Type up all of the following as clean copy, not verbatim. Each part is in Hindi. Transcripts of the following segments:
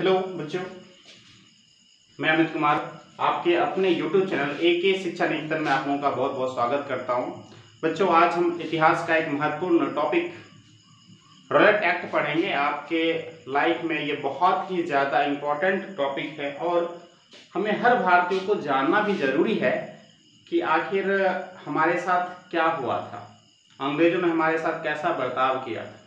हेलो बच्चों, मैं अमित कुमार आपके अपने YouTube चैनल AK शिक्षा निकेतन में आप लोगों का बहुत बहुत स्वागत करता हूं। बच्चों, आज हम इतिहास का एक महत्वपूर्ण टॉपिक रॉलेट एक्ट पढ़ेंगे। आपके लाइफ में ये बहुत ही ज़्यादा इम्पोर्टेंट टॉपिक है और हमें हर भारतीय को जानना भी ज़रूरी है कि आखिर हमारे साथ क्या हुआ था, अंग्रेजों ने हमारे साथ कैसा बर्ताव किया था।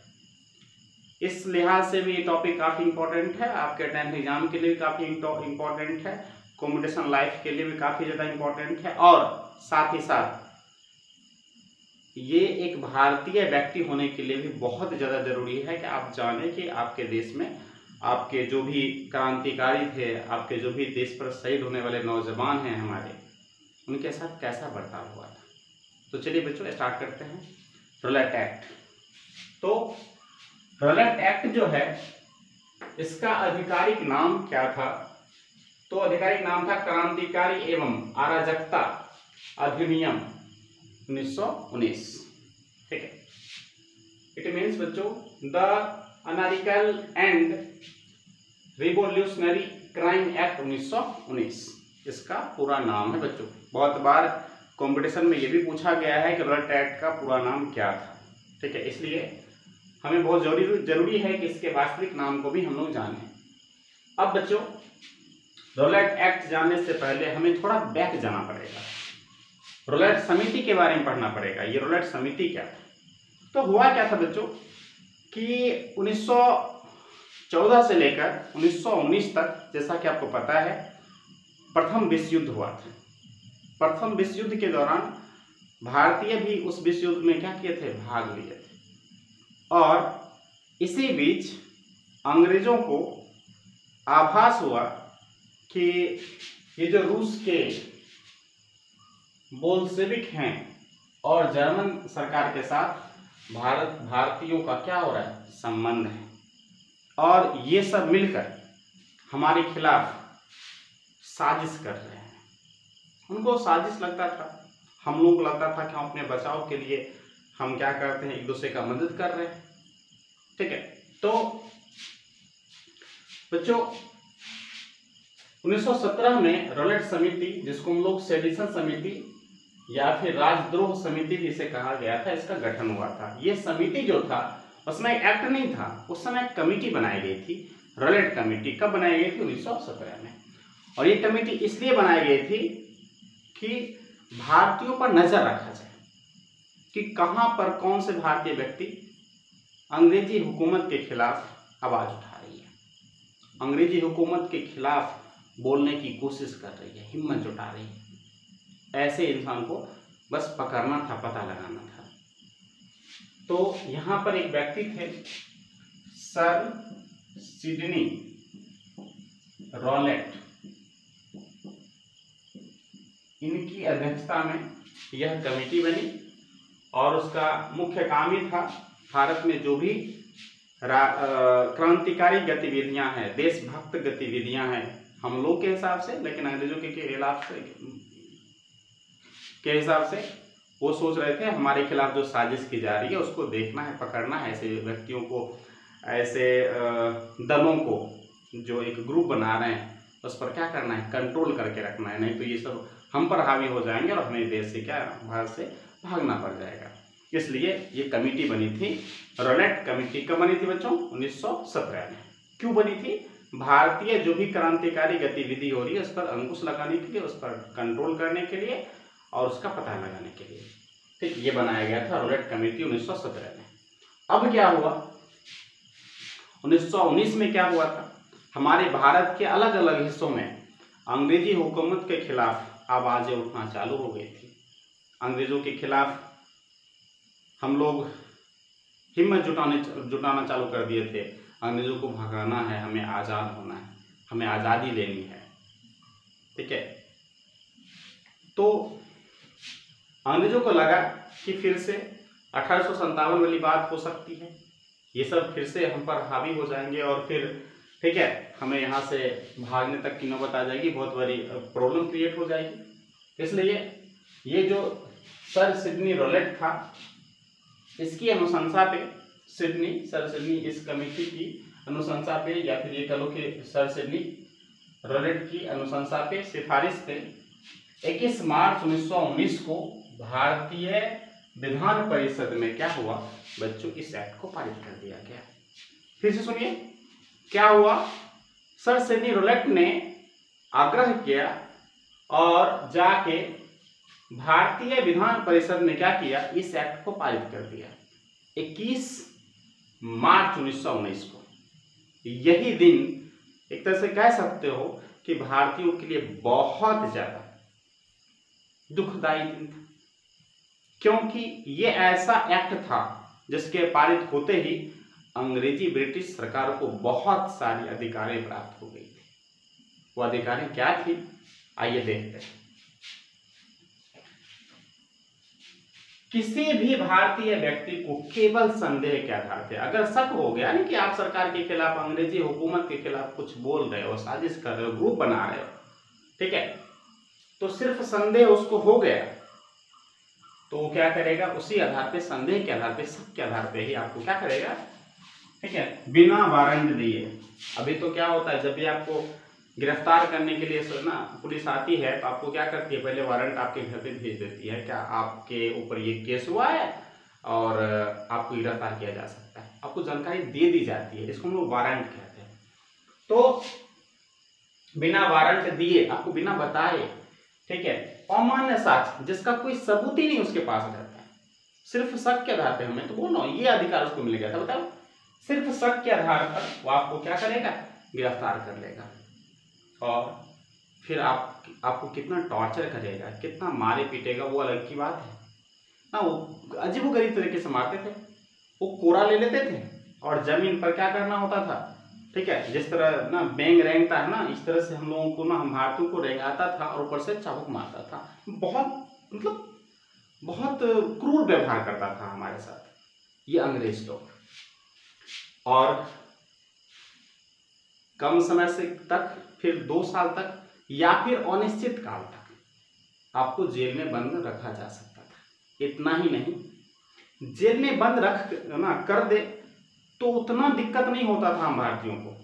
इस लिहाज से भी ये टॉपिक काफ़ी इंपॉर्टेंट है, आपके 10th एग्जाम के लिए भी काफ़ी इंपॉर्टेंट है, कॉम्पिटिशन लाइफ के लिए भी काफ़ी ज़्यादा इंपॉर्टेंट है और साथ ही साथ ये एक भारतीय व्यक्ति होने के लिए भी बहुत ज़्यादा ज़रूरी है कि आप जानें कि आपके देश में आपके जो भी क्रांतिकारी थे, आपके जो भी देश पर शहीद होने वाले नौजवान हैं हमारे, उनके साथ कैसा बर्ताव हुआ था। तो चलिए बच्चों, स्टार्ट करते हैं। Rowlatt act. तो रॉलेट एक्ट जो है, इसका आधिकारिक नाम क्या था? तो आधिकारिक नाम था क्रांतिकारी एवं अराजकता अधिनियम 1919। ठीक है, इट मीन्स बच्चों the anarchical and revolutionary crime act 1919 इसका पूरा नाम है बच्चों। बहुत बार कंपटीशन में ये भी पूछा गया है कि रॉलेट एक्ट का पूरा नाम क्या था। ठीक है, इसलिए हमें बहुत जरूरी है कि इसके वास्तविक नाम को भी हम लोग जानें। अब बच्चों, रॉलेट एक्ट जानने से पहले हमें थोड़ा बैक जाना पड़ेगा, रॉलेट समिति के बारे में पढ़ना पड़ेगा। ये रॉलेट समिति क्या था? तो हुआ क्या था बच्चों कि 1914 से लेकर 1919 तक, जैसा कि आपको पता है, प्रथम विश्व युद्ध हुआ था। प्रथम विश्व युद्ध के दौरान भारतीय भी उस विश्व युद्ध में क्या किए थे? भाग लिए थे। और इसी बीच अंग्रेजों को आभास हुआ कि ये जो रूस के बोल्शेविक हैं और जर्मन सरकार के साथ भारतीयों का क्या हो रहा है? संबंध है, और ये सब मिलकर हमारे खिलाफ साजिश कर रहे हैं। उनको साजिश लगता था, हम लोग को लगता था कि हम अपने बचाव के लिए हम क्या करते हैं, एक दूसरे का मदद कर रहे हैं। ठीक है, तो बच्चों 1917 में रॉलेट समिति, जिसको हम लोग सेडिशन समिति या फिर राजद्रोह समिति जिसे कहा गया था, इसका गठन हुआ था। ये समिति जो था, उसमें एक्ट नहीं था, उस समय कमेटी बनाई गई थी, रॉलेट कमेटी। कब बनाई गई थी? 1917 में। और ये कमेटी इसलिए बनाई गई थी कि भारतीयों पर नजर रखा जाए कि कहां पर कौन से भारतीय व्यक्ति अंग्रेजी हुकूमत के खिलाफ आवाज उठा रही है, अंग्रेजी हुकूमत के खिलाफ बोलने की कोशिश कर रही है, हिम्मत जुटा रही है। ऐसे इंसान को बस पकड़ना था, पता लगाना था। तो यहाँ पर एक व्यक्ति थे, सर सिडनी रॉलेट। इनकी अध्यक्षता में यह कमेटी बनी और उसका मुख्य काम ही था भारत में जो भी क्रांतिकारी गतिविधियां हैं, देशभक्त गतिविधियां हैं हम लोग के हिसाब से, लेकिन अंग्रेजों के खिलाफ के हिसाब से वो सोच रहे थे हमारे खिलाफ जो साजिश की जा रही है उसको देखना है, पकड़ना है, ऐसे व्यक्तियों को, ऐसे दलों को जो एक ग्रुप बना रहे हैं उस पर क्या करना है? कंट्रोल करके रखना है, नहीं तो ये सब हम पर हावी हो जाएंगे और हमें देश से क्या, भारत से भागना पड़ जाएगा। इसलिए ये कमेटी बनी थी, रॉलेट कमेटी। कब बनी थी बच्चों? 1917 में। क्यों बनी थी? भारतीय जो भी क्रांतिकारी गतिविधि हो रही है उस पर अंकुश लगाने के लिए, उस पर कंट्रोल करने के लिए और उसका पता लगाने के लिए। ठीक, ये बनाया गया था रॉलेट कमेटी 1917 में। अब क्या हुआ? 1919 में क्या हुआ था? हमारे भारत के अलग अलग हिस्सों में अंग्रेजी हुकूमत के खिलाफ आवाजें उठना चालू हो गई थी। अंग्रेजों के खिलाफ हम लोग हिम्मत जुटाना चालू कर दिए थे। अंग्रेजों को भगाना है, हमें आज़ाद होना है, हमें आज़ादी लेनी है। ठीक है, तो अंग्रेजों को लगा कि फिर से 1857 वाली बात हो सकती है, ये सब फिर से हम पर हावी हो जाएंगे और फिर ठीक है, हमें यहाँ से भागने तक की नौबत आ जाएगी, बहुत बड़ी प्रॉब्लम क्रिएट हो जाएगी। इसलिए ये जो सर सिडनी रॉलेट था, इसकी अनुशंसा पे सर सिडनी इस कमेटी की अनुशंसा पे, या फिर ये कह लो कि सर सिडनी रोलेट की अनुशंसा पे सिफारिश पे 21 मार्च 1919 को भारतीय विधान परिषद में क्या हुआ बच्चों, इस एक्ट को पारित कर दिया गया। फिर से सुनिए क्या हुआ, सर सिडनी रोलेट ने आग्रह किया और जाके भारतीय विधान परिषद में क्या किया, इस एक्ट को पारित कर दिया 21 मार्च 1919 को। यही दिन एक तरह से कह सकते हो कि भारतीयों के लिए बहुत ज्यादा दुखदायी दिन था, क्योंकि ये ऐसा एक्ट था जिसके पारित होते ही अंग्रेजी ब्रिटिश सरकार को बहुत सारी अधिकारें प्राप्त हो गई थी। वो अधिकारें क्या थी, आइए देखते हैं। किसी भी भारतीय व्यक्ति को केवल संदेह के आधार पे, अगर शक हो गया नहीं कि आप सरकार के खिलाफ, अंग्रेजी हुकूमत के खिलाफ कुछ बोल रहे हो, साजिश कर रहे हो, ग्रुप बना रहे हो, ठीक है, तो सिर्फ संदेह उसको हो गया तो वो क्या करेगा, उसी आधार पे, संदेह के आधार पे, शक के आधार पे ही आपको क्या करेगा, ठीक है, बिना वारंट दिए। अभी तो क्या होता है, जब भी आपको गिरफ्तार करने के लिए ना पुलिस आती है तो आपको क्या करती है, पहले वारंट आपके घर पे भेज देती है, क्या आपके ऊपर ये केस हुआ है और आपको गिरफ्तार किया जा सकता है, आपको जानकारी दे दी जाती है, इसको हम लोग वारंट कहते हैं। तो बिना वारंट दिए, आपको बिना बताए, ठीक है, अमान्य साक्ष्य जिसका कोई सबूत ही नहीं उसके पास रहता है, सिर्फ शक के आधार पर, हमें तो बोल रहा हूँ ये अधिकार उसको मिल गया था, बताओ, सिर्फ शक के आधार पर वो आपको क्या करेगा, गिरफ्तार कर लेगा और फिर आपको कितना टॉर्चर करेगा, कितना मारे पीटेगा, वो अलग की बात है ना। वो अजीबोगरीब तरीके से मारते थे, वो कोड़ा ले लेते थे और जमीन पर क्या करना होता था, ठीक है, जिस तरह ना बैंग रेंगता है ना, इस तरह से हम लोगों को ना, हम भारतीयों को रेंगाता था और ऊपर से चाबुक मारता था। बहुत मतलब बहुत क्रूर व्यवहार करता था हमारे साथ ये अंग्रेज लोग। और कम समय से तक, फिर 2 साल तक, या फिर अनिश्चित काल तक आपको जेल में बंद रखा जा सकता था। इतना ही नहीं, जेल में बंद रख ना कर दे तो उतना दिक्कत नहीं होता था हम भारतीयों को,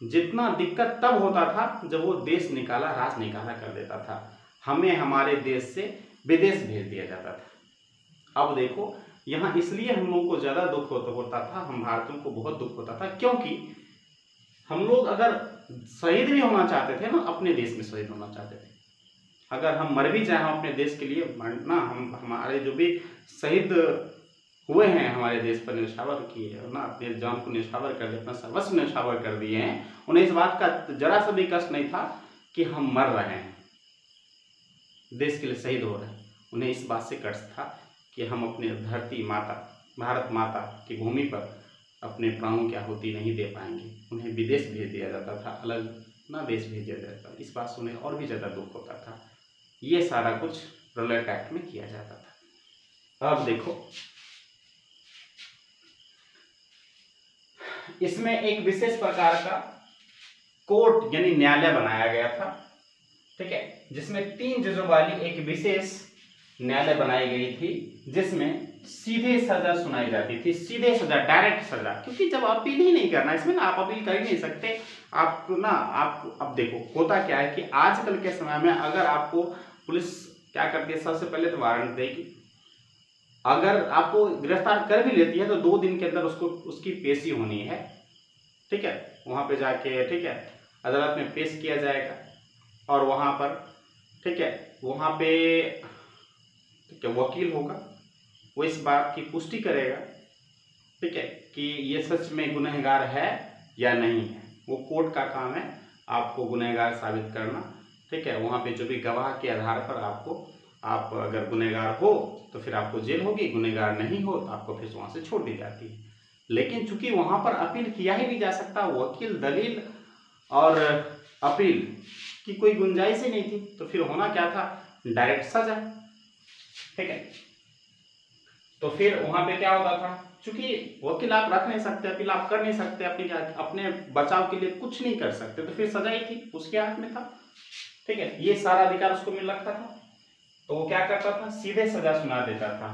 जितना दिक्कत तब होता था जब वो देश निकाला, राज निकाला कर देता था, हमें हमारे देश से विदेश भेज दिया जाता था। अब देखो यहाँ इसलिए हम लोगों को ज्यादा दुख होता था, हम भारतीयों को बहुत दुख होता था, क्योंकि हम लोग अगर शहीद भी होना चाहते थे ना, अपने देश में शहीद होना चाहते थे, अगर हम मर भी जाए अपने देश के लिए ना, हम हमारे जो भी शहीद हुए हैं हमारे देश पर, न्यौछावर किए ना, अपने जान को न्यौछावर कर दिए, अपना सर्वस्व न्यौछावर कर दिए हैं, उन्हें इस बात का जरा सा भी कष्ट नहीं था कि हम मर रहे हैं, देश के लिए शहीद हो रहे हैं। उन्हें इस बात से कष्ट था कि हम अपने धरती माता, भारत माता की भूमि पर अपने प्राणों की आहुति नहीं दे पाएंगे, उन्हें विदेश भेज दिया जाता था, अलग ना देश भेज दिया जाता था। इस बात से उन्हें और भी ज़्यादा दुख होता था। ये सारा कुछ रोलेट एक्ट में किया जाता था। अब देखो इसमें एक विशेष प्रकार का कोर्ट यानी न्यायालय बनाया गया था, ठीक है, जिसमें 3 जजों वाली एक विशेष न्यायालय बनाई गई थी, जिसमें सीधे सजा सुनाई जाती थी, सीधे सजा, डायरेक्ट सजा, क्योंकि जब अपील ही नहीं करना इसमें ना, आप अपील कर ही नहीं सकते। आपको ना, आप अब देखो होता क्या है कि आजकल के समय में अगर आपको पुलिस क्या करती है, सबसे पहले तो वारंट देगी, अगर आपको गिरफ्तार कर भी लेती है तो 2 दिन के अंदर उसकी पेशी होनी है, ठीक है, वहां पे जाके, ठीक है, अदालत में पेश किया जाएगा और वहां पर, ठीक है, वहां पे ठीक है वकील होगा, वो इस बात की पुष्टि करेगा, ठीक है, कि ये सच में गुनहगार है या नहीं है। वो कोर्ट का काम है आपको गुनहगार साबित करना, ठीक है, वहाँ पे जो भी गवाह के आधार पर आप अगर गुनहगार हो तो फिर आपको जेल होगी, गुनहगार नहीं हो तो आपको फिर वहाँ से छोड़ दी जाती है। लेकिन चूंकि वहाँ पर अपील किया ही नहीं जा सकता, वकील, दलील और अपील की कोई गुंजाइश ही नहीं थी, तो फिर होना क्या था, डायरेक्ट सजा, ठीक है। तो फिर वहां पे क्या होता था, चूंकि वकील आप रख नहीं सकते, अपील आप कर नहीं सकते, अपने बचाव के लिए कुछ नहीं कर सकते, तो फिर सजा ही थी, उसके हाथ में था, ठीक है, ये सारा अधिकार उसको मिल रखा था। तो वो क्या करता था, सीधे सजा सुना देता था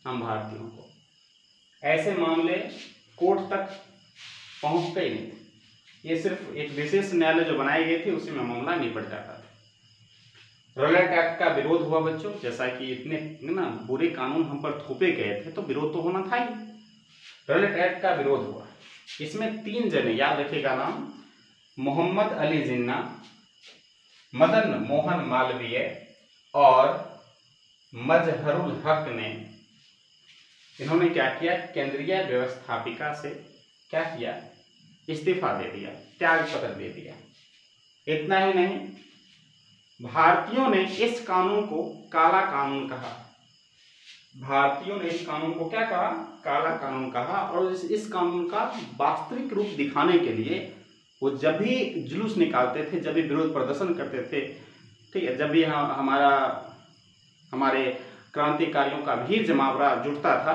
हम भारतीयों को, ऐसे मामले कोर्ट तक पहुंचते ही नहीं थे। ये सिर्फ एक विशेष न्यायालय जो बनाई गई थी उसी में मामला निपट जाता था। रॉलेट एक्ट का विरोध हुआ बच्चों, जैसा कि इतने ना बुरे कानून हम पर थोपे गए थे तो विरोध तो होना था ही। रॉलेट एक्ट का विरोध हुआ। इसमें 3 जने, याद रखिएगा नाम, मोहम्मद अली जिन्ना, मदन मोहन मालवीय और मजहरुल हक ने, इन्होंने क्या किया, केंद्रीय व्यवस्थापिका से क्या किया, इस्तीफा दे दिया, त्याग पत्र दे दिया। इतना ही नहीं, भारतीयों ने इस कानून को काला कानून कहा। भारतीयों ने इस कानून को क्या कहा, काला कानून कहा। और इस कानून का वास्तविक रूप दिखाने के लिए वो जब भी जुलूस निकालते थे, जब भी विरोध प्रदर्शन करते थे, ठीक है, जब भी हमारे क्रांतिकारियों का भीड़ जमावड़ा जुटता था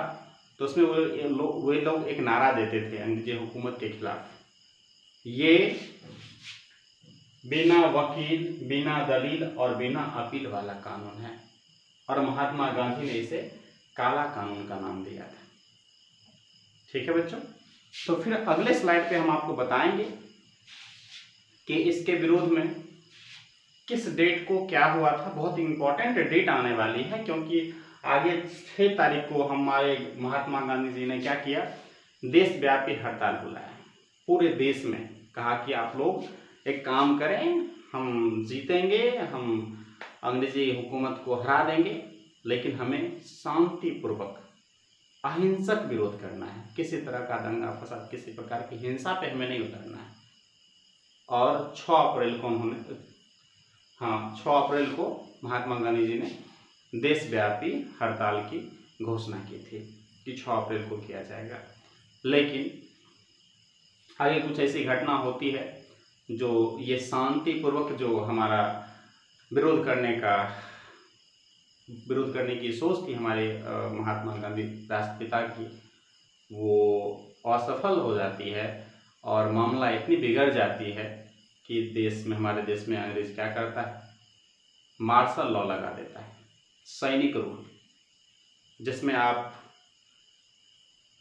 तो उसमें वे लोग एक नारा देते थे अंग्रेजी हुकूमत के खिलाफ, ये बिना वकील, बिना दलील और बिना अपील वाला कानून है। और महात्मा गांधी ने इसे काला कानून का नाम दिया था। ठीक है बच्चों, तो फिर अगले स्लाइड पे हम आपको बताएंगे कि इसके विरोध में किस डेट को क्या हुआ था। बहुत इंपॉर्टेंट डेट आने वाली है, क्योंकि आगे 6 तारीख को हमारे महात्मा गांधी जी ने क्या किया, देशव्यापी हड़ताल बुलाया। पूरे देश में कहा कि आप लोग एक काम करें, हम जीतेंगे, हम अंग्रेजी हुकूमत को हरा देंगे, लेकिन हमें शांतिपूर्वक अहिंसक विरोध करना है। किसी तरह का दंगा फसाद, किसी प्रकार की हिंसा पे हमें नहीं उतरना है। और 6 अप्रैल को उन्होंने, 6 अप्रैल को महात्मा गांधी जी ने देशव्यापी हड़ताल की घोषणा की थी कि 6 अप्रैल को किया जाएगा। लेकिन आगे कुछ ऐसी घटना होती है जो ये शांतिपूर्वक जो हमारा विरोध करने की सोच थी हमारे महात्मा गांधी राष्ट्रपिता की, वो असफल हो जाती है और मामला इतनी बिगड़ जाती है कि हमारे देश में अंग्रेज क्या करता है, मार्शल लॉ लगा देता है, सैनिक रूल, जिसमें आप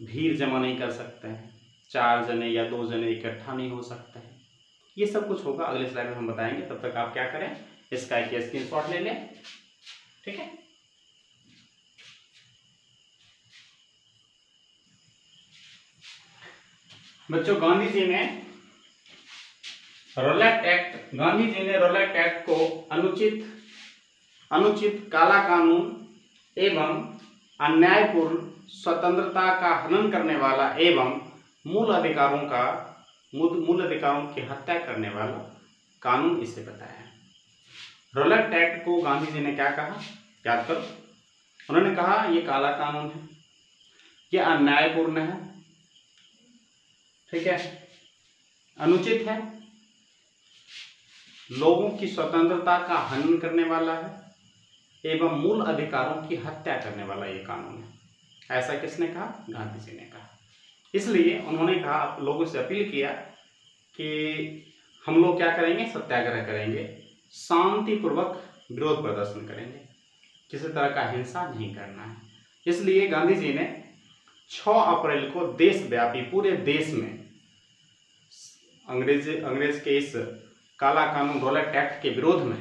भीड़ जमा नहीं कर सकते हैं, 4 जने या 2 जने इकट्ठा नहीं हो सकते हैं। ये सब कुछ होगा, अगले स्लाइड में हम बताएंगे। तब तक आप क्या करें, इसका एक स्क्रीनशॉट ले लें। ठीक है, बच्चों, गांधी जी ने रॉलेट एक्ट को अनुचित काला कानून एवं अन्यायपूर्ण स्वतंत्रता का हनन करने वाला एवं मूल अधिकारों की हत्या करने वाला कानून इसे बताया। रॉलेट एक्ट को गांधी जी ने क्या कहा, याद करो, उन्होंने कहा ये काला कानून है, ये अन्यायपूर्ण है, ठीक है, अनुचित है, लोगों की स्वतंत्रता का हनन करने वाला है एवं मूल अधिकारों की हत्या करने वाला ये कानून है। ऐसा किसने कहा, गांधी जी ने कहा। इसलिए उन्होंने कहा, लोगों से अपील किया कि हम लोग क्या करेंगे, सत्याग्रह करेंगे, शांतिपूर्वक विरोध प्रदर्शन करेंगे, किसी तरह का हिंसा नहीं करना है। इसलिए गांधी जी ने 6 अप्रैल को देशव्यापी पूरे देश में अंग्रेज के इस काला कानून रॉलेट एक्ट के विरोध में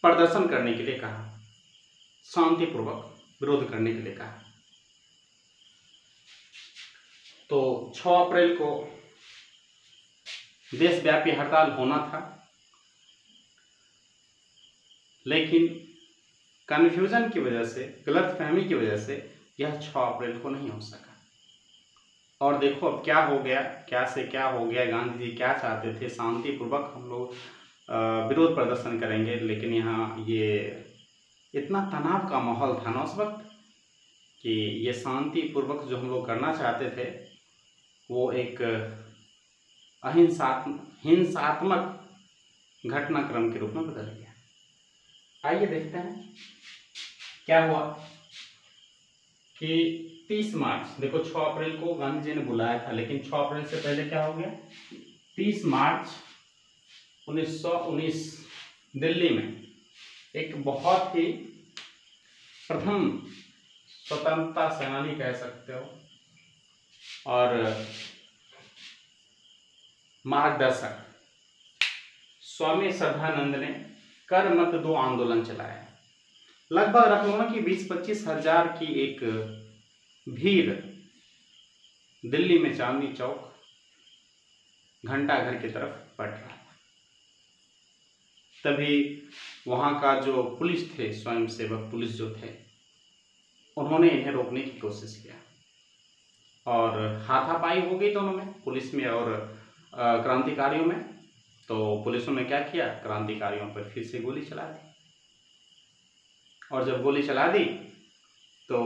प्रदर्शन करने के लिए कहा, शांतिपूर्वक विरोध करने के लिए कहा। तो 6 अप्रैल को देशव्यापी हड़ताल होना था, लेकिन कन्फ्यूजन की वजह से, गलतफहमी की वजह से यह 6 अप्रैल को नहीं हो सका। और देखो अब क्या हो गया, क्या से क्या हो गया। गांधी जी क्या चाहते थे, शांतिपूर्वक हम लोग विरोध प्रदर्शन करेंगे, लेकिन यहाँ ये इतना तनाव का माहौल था ना उस वक्त कि ये शांतिपूर्वक जो हम लोग करना चाहते थे वो एक हिंसात्मक घटनाक्रम के रूप में बदल गया। आइए देखते हैं क्या हुआ कि 30 मार्च, देखो 6 अप्रैल को गांधी जी ने बुलाया था, लेकिन 6 अप्रैल से पहले क्या हो गया, 30 मार्च 1919 दिल्ली में एक बहुत ही प्रथम स्वतंत्रता सेनानी कह सकते हो, और मार्गदर्शक स्वामी श्रद्धानंद ने कर मत दो आंदोलन चलाया। लगभग रख लो ना कि 20-25 हजार की एक भीड़ दिल्ली में चांदनी चौक घंटा घर की तरफ बढ़ रहा था। तभी वहां का जो पुलिस थे, स्वयंसेवक पुलिस जो थे, उन्होंने इन्हें रोकने की कोशिश किया और हाथापाई हो गई दोनों में, पुलिस में और क्रांतिकारियों में। तो पुलिसों ने क्या किया, क्रांतिकारियों पर फिर से गोली चला दी और जब गोली चला दी तो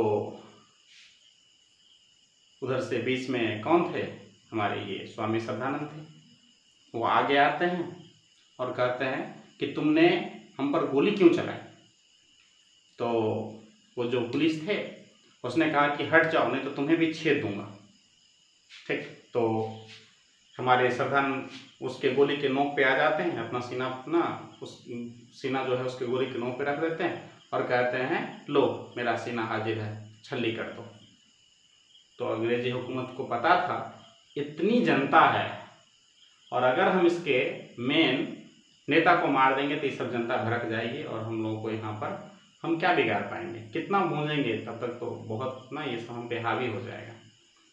उधर से बीच में कौन थे, हमारे ये स्वामी श्रद्धानंद थे। वो आगे आते हैं और कहते हैं कि तुमने हम पर गोली क्यों चलाई। तो वो जो पुलिस थे उसने कहा कि हट जाओ नहीं तो तुम्हें भी छेद दूंगा। ठीक, तो हमारे श्रद्धानंद उसके गोली के नोक पे आ जाते हैं, अपना सीना उस सीना जो है उसके गोली के नोक पे रख देते हैं और कहते हैं लो मेरा सीना हाजिर है, छल्ली कर दो। तो अंग्रेजी हुकूमत को पता था इतनी जनता है और अगर हम इसके मेन नेता को मार देंगे तो ये सब जनता भड़क जाएगी और हम लोगों को यहाँ पर हम क्या बिगाड़ पाएंगे, कितना भूलेंगे, तब तक तो बहुत ना ये सब हम पे हावी हो जाएगा।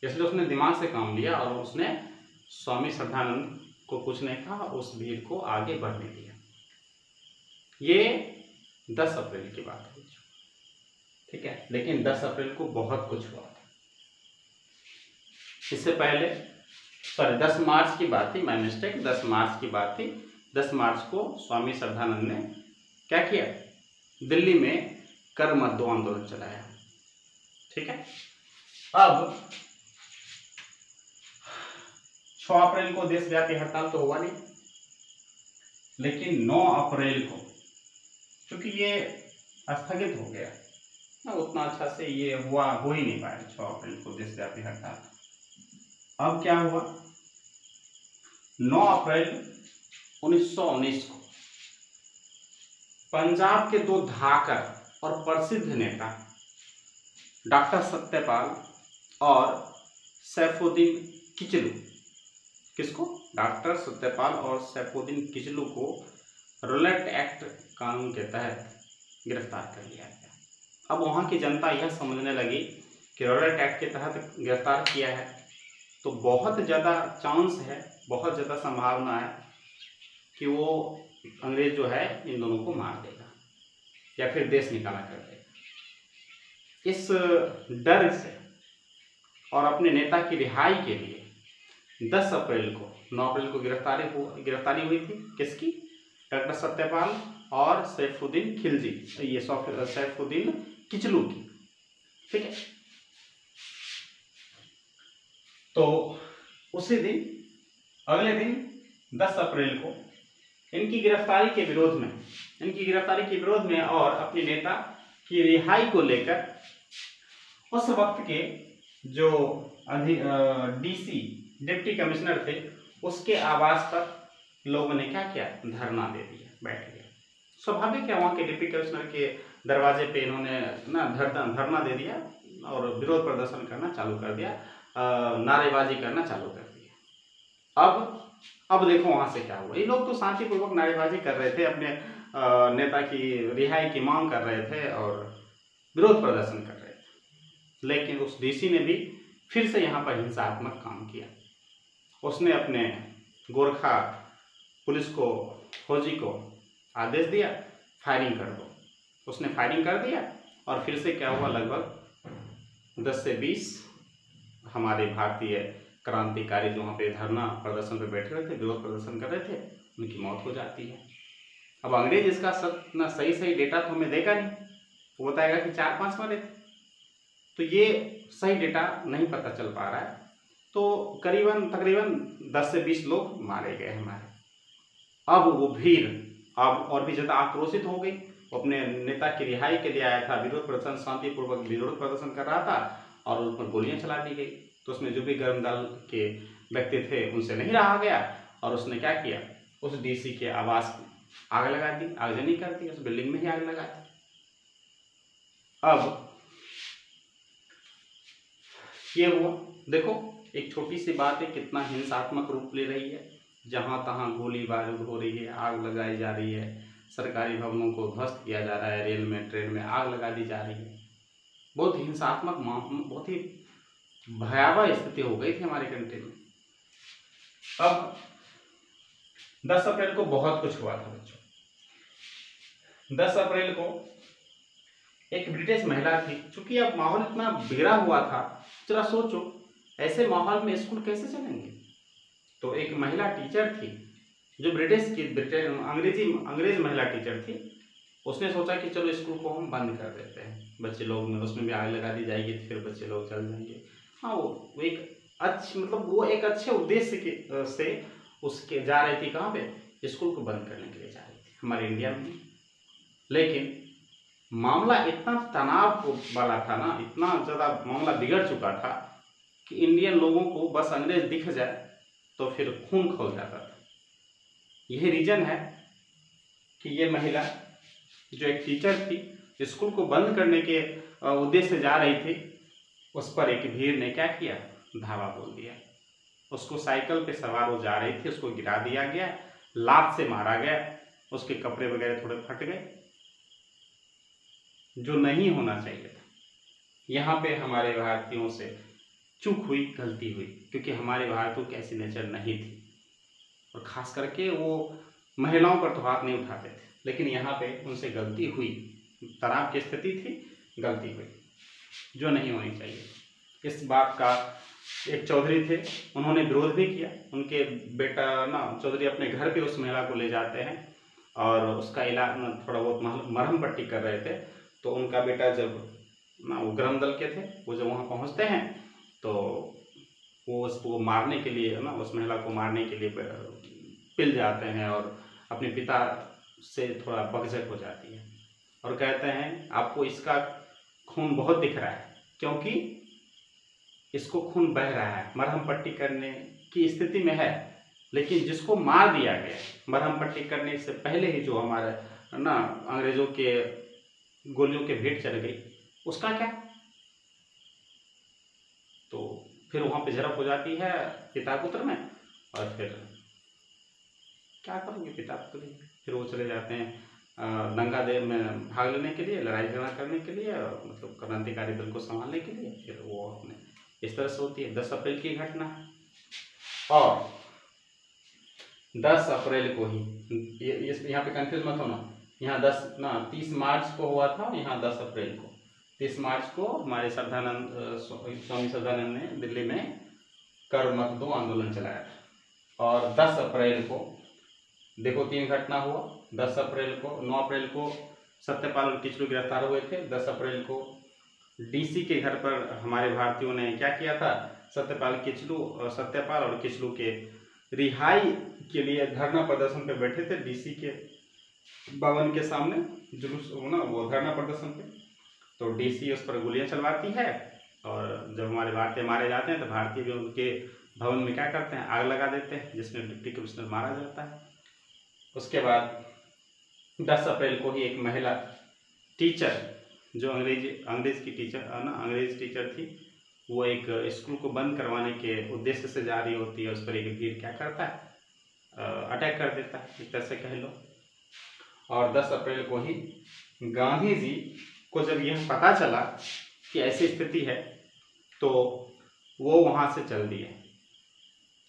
इसलिए उसने दिमाग से काम लिया और उसने स्वामी श्रद्धानंद को कुछ नहीं कहा, उस भीड़ को आगे बढ़ने दिया। ये 10 अप्रैल की बात है, ठीक है। लेकिन 10 अप्रैल को बहुत कुछ हुआ था। इससे पहले 10 मार्च की बात थी, मैं मिस्टेक, 10 मार्च की बात थी। 10 मार्च को स्वामी श्रद्धानंद ने क्या किया, दिल्ली में कर मत दो आंदोलन चलाया, ठीक है। अब 6 अप्रैल को देशव्यापी हड़ताल तो हुआ नहीं, लेकिन 9 अप्रैल को क्योंकि ये स्थगित हो गया ना, उतना अच्छा से ये हो ही नहीं पाया 6 अप्रैल को देशव्यापी हड़ताल। अब क्या हुआ, 9 अप्रैल 1919 को पंजाब के 2 धाकर और प्रसिद्ध नेता डॉक्टर सत्यपाल और सैफुद्दीन किचलू, किसको, डॉक्टर सत्यपाल और सैफुद्दीन किचलू को रौलट एक्ट कानून के तहत गिरफ्तार कर लिया गया। अब वहाँ की जनता यह समझने लगी कि रौलट एक्ट के तहत गिरफ्तार किया है तो बहुत ज़्यादा चांस है, बहुत ज़्यादा संभावना है कि वो अंग्रेज जो है इन दोनों को मार देगा या फिर देश निकाला कर देगा। इस डर से और अपने नेता की रिहाई के लिए 10 अप्रैल को 9 अप्रैल को गिरफ्तारी हुई थी, किसकी, डॉक्टर सत्यपाल और सैफुद्दीन खिलजी, ये सैफुद्दीन किचलू की, ठीक है। तो उसी दिन, अगले दिन 10 अप्रैल को इनकी गिरफ्तारी के विरोध में और अपने नेता की रिहाई को लेकर उस वक्त के जो डीसी डिप्टी कमिश्नर थे उसके आवास पर लोगों ने क्या किया, धरना दे दिया, बैठ गए। स्वाभाविक है, वहाँ के डिप्टी कमिश्नर के दरवाजे पे इन्होंने ना धरना दे दिया और विरोध प्रदर्शन करना चालू कर दिया, नारेबाजी करना चालू कर दिया। अब देखो वहाँ से क्या हुआ, ये लोग तो शांतिपूर्वक नारेबाजी कर रहे थे, अपने नेता की रिहाई की मांग कर रहे थे और विरोध प्रदर्शन कर रहे थे। लेकिन उस डीसी ने भी फिर से यहाँ पर हिंसात्मक काम किया। उसने अपने गोरखा पुलिस को, फौजी को आदेश दिया फायरिंग कर दो। उसने फायरिंग कर दिया और फिर से क्या हुआ, लगभग 10 से 20 हमारे भारतीय क्रांतिकारी जो वहाँ पे धरना प्रदर्शन पे बैठे हुए थे, विरोध प्रदर्शन कर रहे थे, उनकी मौत हो जाती है। अब अंग्रेज इसका सही डेटा तो हमें देगा नहीं, वो बताएगा कि 4-5 मरे थे, तो ये सही डेटा नहीं पता चल पा रहा है। तो तकरीबन 10 से 20 लोग मारे गए हमारे। अब वो भीड़ अब और भी ज़्यादा आक्रोशित हो गई, वो अपने नेता की रिहाई के लिए आया था, विरोध प्रदर्शन, शांतिपूर्वक विरोध प्रदर्शन कर रहा था और उस पर गोलियां चला दी गई। तो उसमें जो भी गर्म दल के व्यक्ति थे उनसे नहीं रहा गया और उसने क्या किया, उस डीसी के आवास में आग लगा दी, आगजनी कर दी, उस बिल्डिंग में ही आग लगा दी। अब ये हुआ, देखो एक छोटी सी बात है कितना हिंसात्मक रूप ले रही है। जहाँ तहाँ गोली बारूद हो रही है, आग लगाई जा रही है, सरकारी भवनों को ध्वस्त किया जा रहा है, रेल में ट्रेन में आग लगा दी जा रही है। बहुत हिंसात्मक, बहुत ही भयावह स्थिति हो गई थी हमारे कंट्री में। अब 10 अप्रैल को बहुत कुछ हुआ था बच्चों। 10 अप्रैल को एक ब्रिटिश महिला थी, चूंकि अब माहौल इतना बिगड़ा हुआ था, जरा सोचो ऐसे माहौल में स्कूल कैसे चलेंगे। तो एक महिला टीचर थी जो अंग्रेज महिला टीचर थी। उसने सोचा कि चलो स्कूल को हम बंद कर देते हैं, बच्चे लोग में उसमें भी आग लगा दी जाएगी, फिर बच्चे लोग चल जाएंगे। हाँ, वो एक अच्छे उद्देश्य से उसके जा रही थी, कहाँ पे, स्कूल को बंद करने के लिए जा रही थी हमारे इंडिया में। लेकिन मामला इतना तनाव वाला था ना, इतना ज़्यादा मामला बिगड़ चुका था कि इंडियन लोगों को बस अंग्रेज दिख जाए तो फिर खून खौल जाता था। यही रीजन है कि ये महिला जो एक टीचर थी, स्कूल को बंद करने के उद्देश्य से जा रही थी, उस पर एक भीड़ ने क्या किया, धावा बोल दिया। उसको साइकिल पे सवार वो जा रही थी, उसको गिरा दिया गया, लात से मारा गया, उसके कपड़े वगैरह थोड़े फट गए, जो नहीं होना चाहिए था। यहाँ पे हमारे भारतीयों से चूक हुई, गलती हुई, क्योंकि हमारे भारतीयों की ऐसी नेचर नहीं थी, और खास करके वो महिलाओं पर तो हाथ नहीं उठाते थे। लेकिन यहाँ पे उनसे गलती हुई, तनाव की स्थिति थी, गलती हुई जो नहीं होनी चाहिए। इस बात का एक चौधरी थे, उन्होंने विरोध भी किया। उनके बेटा ना चौधरी अपने घर पे उस महिला को ले जाते हैं और उसका इलाज थोड़ा बहुत मरहम पट्टी कर रहे थे। तो उनका बेटा जब ना वो गृह दल के थे, वो जब वहाँ पहुँचते हैं तो वो उसको मारने के लिए ना, उस महिला को मारने के लिए पिल जाते हैं और अपने पिता से थोड़ा बकझक हो जाती है और कहते हैं आपको इसका खून बहुत दिख रहा है, क्योंकि इसको खून बह रहा है, मरहम पट्टी करने की स्थिति में है। लेकिन जिसको मार दिया गया मरहम पट्टी करने से पहले ही, जो हमारे ना अंग्रेजों के गोलियों के भेंट चढ़ गई, उसका क्या। तो फिर वहाँ पे झड़प हो जाती है पिता पुत्र में, और फिर क्या करेंगे पिता पुत्र, फिर वो चले जाते हैं दंगा दे में भाग लेने के लिए, लड़ाई झगड़ा करने के लिए, मतलब क्रांतिकारी दल को संभालने के लिए। फिर वो अपने इस तरह से होती है। 10 अप्रैल की घटना है, और 10 अप्रैल को ही यहाँ पे कंफ्यूज मत होना, यहाँ 30 मार्च को हुआ था, यहाँ 10 अप्रैल को। 30 मार्च को हमारे स्वामी श्रद्धानंद ने दिल्ली में कर मत दो आंदोलन चलाया था। और 10 अप्रैल को देखो 3 घटना हुआ। 10 अप्रैल को 9 अप्रैल को सत्यपाल और किचलू गिरफ्तार हुए थे। 10 अप्रैल को डीसी के घर पर हमारे भारतीयों ने क्या किया था, सत्यपाल और किचलू के रिहाई के लिए धरना प्रदर्शन पे बैठे थे। डीसी के भवन के सामने जुलूस ना, वो धरना प्रदर्शन पे। तो डीसी उस पर गोलियां चलवाती है, और जब हमारे भारतीय मारे जाते हैं तो भारतीय भी उनके भवन में क्या करते हैं, आग लगा देते हैं, जिसमें डिप्टी कमिश्नर मारा जाता है। उसके बाद 10 अप्रैल को ही एक महिला टीचर, जो अंग्रेज की टीचर ना, अंग्रेज टीचर थी, वो एक स्कूल को बंद करवाने के उद्देश्य से जा रही होती है। उस पर एक भीड़ क्या करता है, अटैक कर देता है, एक तरह से कह लो। और 10 अप्रैल को ही गांधी जी को जब यह पता चला कि ऐसी स्थिति है, तो वो वहाँ से चल दिए।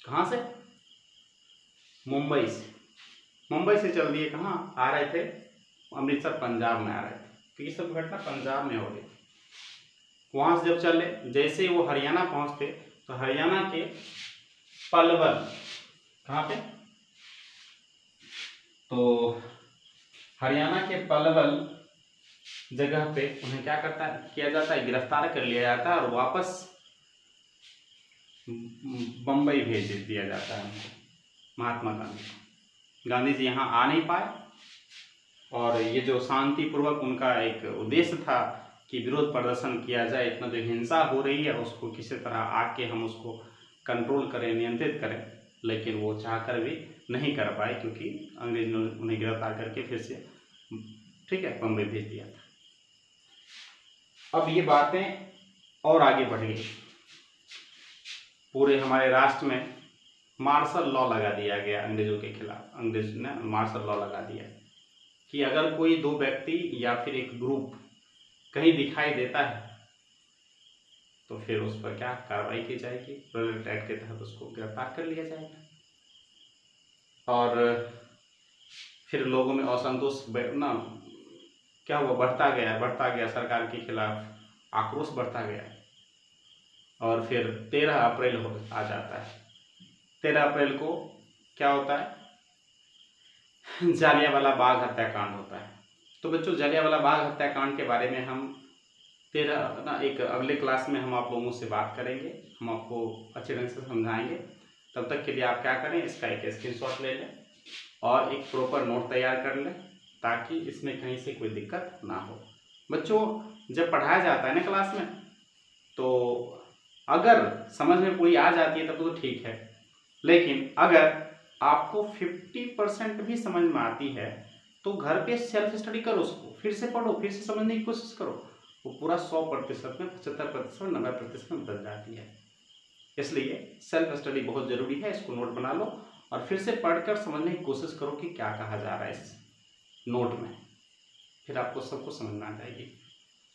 कहाँ से, मुंबई से चल दिए। कहाँ आ रहे थे, अमृतसर पंजाब में आ रहे थे, क्योंकि सब घटना पंजाब में हो रही थी। वहाँ से जब चले, जैसे ही वो हरियाणा पहुँचते तो हरियाणा के पलवल, कहाँ पे, तो हरियाणा के पलवल जगह पे उन्हें क्या किया जाता है, गिरफ्तार कर लिया जाता है और वापस बम्बई भेज दिया जाता है उनको, महात्मा गांधी जी यहाँ आ नहीं पाए। और ये जो शांतिपूर्वक उनका एक उद्देश्य था कि विरोध प्रदर्शन किया जाए, इतना जो हिंसा हो रही है उसको किसी तरह आके हम उसको कंट्रोल करें, नियंत्रित करें, लेकिन वो चाहकर भी नहीं कर पाए, क्योंकि अंग्रेज ने उन्हें गिरफ्तार करके फिर से ठीक है बम्बई भेज दिया था। अब ये बातें और आगे बढ़ गई, पूरे हमारे राष्ट्र में मार्शल लॉ लगा दिया गया अंग्रेजों के खिलाफ। अंग्रेज ने मार्शल लॉ लगा दिया कि अगर कोई दो व्यक्ति या फिर एक ग्रुप कहीं दिखाई देता है तो फिर उस पर क्या कार्रवाई की जाएगी, प्रोहिबिट एक्ट के तहत उसको गिरफ्तार कर लिया जाएगा। और फिर लोगों में असंतोष ना क्या हुआ, बढ़ता गया, सरकार के खिलाफ आक्रोश बढ़ता गया। और फिर 13 अप्रैल आ जाता है। 13 अप्रैल को क्या होता है, जालियांवाला बाग हत्याकांड होता है। तो बच्चों, जालियांवाला बाग हत्याकांड के बारे में हम एक अगले क्लास में हम आप लोगों से बात करेंगे, हम आपको अच्छे ढंग से समझाएंगे। तब तक के लिए आप क्या करें, इसका एक स्क्रीनशॉट ले लें और एक प्रॉपर नोट तैयार कर लें ताकि इसमें कहीं से कोई दिक्कत ना हो। बच्चों, जब पढ़ाया जाता है ना क्लास में, तो अगर समझ में पूरी आ जाती है तब तो ठीक है, लेकिन अगर आपको 50% भी समझ में आती है तो घर पे सेल्फ स्टडी करो, उसको फिर से पढ़ो, फिर से समझने की कोशिश करो। वो पूरा 100% में 75%, 90% में बदल जाती है। इसलिए सेल्फ स्टडी बहुत जरूरी है। इसको नोट बना लो और फिर से पढ़कर समझने की कोशिश करो कि क्या कहा जा रहा है इस नोट में, फिर आपको सब कुछ समझ में आ जाएगी।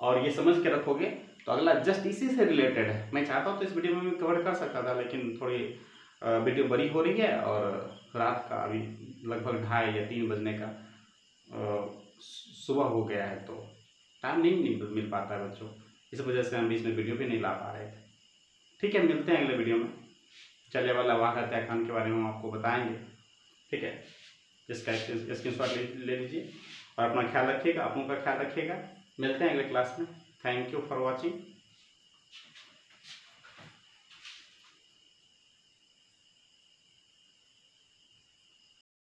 और ये समझ के रखोगे तो अगला जस्ट इसी से रिलेटेड है। मैं चाहता हूँ तो इस वीडियो में भी कवर कर सकता था, लेकिन थोड़ी वीडियो बड़ी हो रही है और रात का अभी लगभग 2:30 या 3 बजने का सुबह हो गया है, तो टाइम नहीं मिल पाता है बच्चों। इस वजह से हम बीच में वीडियो भी नहीं ला पा रहे थे। ठीक है, मिलते हैं अगले वीडियो में। जालियांवाला बाग हत्याकांड के बारे में हम आपको बताएंगे। ठीक है, इसका स्क्रीनशॉट ले लीजिए और अपना ख्याल रखिएगा, अपनों का ख्याल रखिएगा। मिलते हैं अगले क्लास में। Thank you for watching.